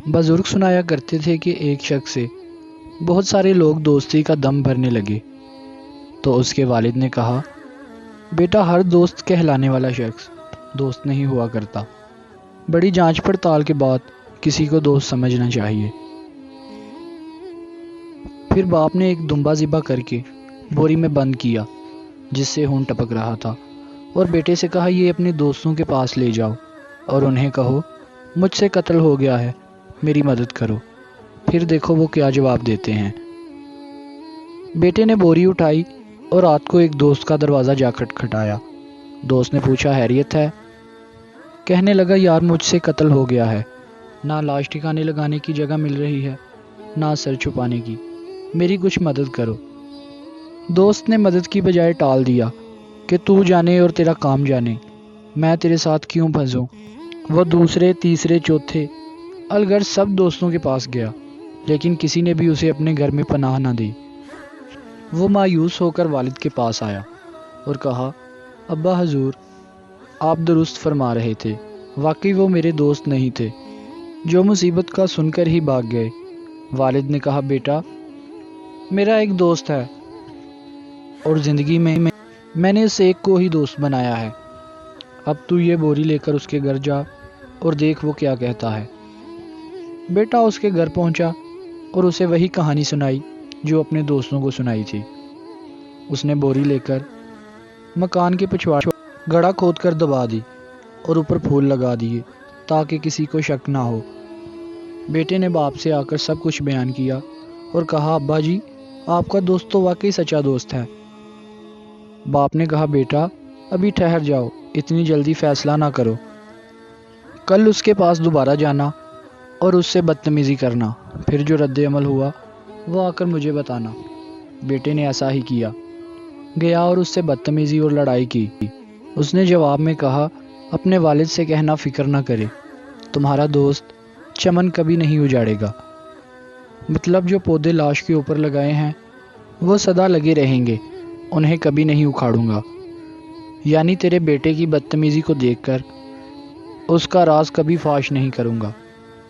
بزرگ سنایا کرتے تھے کہ ایک شخص سے بہت سارے لوگ دوستی کا دم بھرنے لگے، تو اس کے والد نے کہا، بیٹا، ہر دوست کہلانے والا شخص دوست نہیں ہوا کرتا، بڑی جانچ پڑتال کے بعد کسی کو دوست سمجھنا چاہیے۔ پھر باپ نے ایک دمبا ذبح کر کے بوری میں بند کیا جس سے خون ٹپک رہا تھا، اور بیٹے سے کہا، یہ اپنے دوستوں کے پاس لے جاؤ اور انہیں کہو، مجھ سے قتل ہو گیا ہے، میری مدد کرو، پھر دیکھو وہ کیا جواب دیتے ہیں۔ بیٹے نے بوری اٹھائی اور رات کو ایک دوست کا دروازہ جا کھٹکھٹایا۔ دوست نے پوچھا، خیریت ہے؟ کہنے لگا، یار، مجھ سے قتل ہو گیا ہے، نہ لاش ٹھکانے لگانے کی جگہ مل رہی ہے، نہ سر چھپانے کی، میری کچھ مدد کرو۔ دوست نے مدد کی بجائے ٹال دیا کہ تو جانے اور تیرا کام جانے، میں تیرے ساتھ کیوں پھنسوں۔ وہ دوسرے، تیسرے، چوتھے الغرض سب دوستوں کے پاس گیا، لیکن کسی نے بھی اسے اپنے گھر میں پناہ نہ دی۔ وہ مایوس ہو کر والد کے پاس آیا اور کہا، ابا حضور، آپ درست فرما رہے تھے، واقعی وہ میرے دوست نہیں تھے، جو مصیبت کا سن کر ہی بھاگ گئے۔ والد نے کہا، بیٹا، میرا ایک دوست ہے اور زندگی میں نے اس ایک کو ہی دوست بنایا ہے۔ اب تو یہ بوری لے کر اس کے گھر جا اور دیکھ وہ کیا کہتا ہے۔ بیٹا اس کے گھر پہنچا اور اسے وہی کہانی سنائی جو اپنے دوستوں کو سنائی تھی۔ اس نے بوری لے کر مکان کے پچھواڑ گڑھا کھود کر دبا دی اور اوپر پھول لگا دیے تاکہ کسی کو شک نہ ہو۔ بیٹے نے باپ سے آ کر سب کچھ بیان کیا اور کہا، ابا جی، آپ کا دوست تو واقعی سچا دوست ہے۔ باپ نے کہا، بیٹا، ابھی ٹھہر جاؤ، اتنی جلدی فیصلہ نہ کرو، کل اس کے پاس دوبارہ جانا اور اس سے بدتمیزی کرنا، پھر جو رد عمل ہوا وہ آ کر مجھے بتانا۔ بیٹے نے ایسا ہی کیا، گیا اور اس سے بدتمیزی اور لڑائی کی۔ اس نے جواب میں کہا، اپنے والد سے کہنا فکر نہ کرے، تمہارا دوست چمن کبھی نہیں اجاڑے گا، مطلب جو پودے لاش کے اوپر لگائے ہیں وہ سدا لگے رہیں گے، انہیں کبھی نہیں اکھاڑوں گا۔ یعنی تیرے بیٹے کی بدتمیزی کو دیکھ کر اس کا راز کبھی فاش نہیں کروں گا،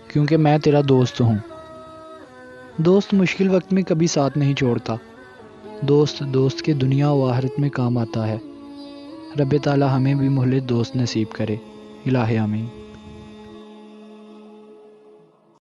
کیونکہ میں تیرا دوست ہوں۔ دوست مشکل وقت میں کبھی ساتھ نہیں چھوڑتا، دوست کے دنیا و آخرت میں کام آتا ہے۔ رب تعالی ہمیں بھی مخلص دوست نصیب کرے، الہ آمین۔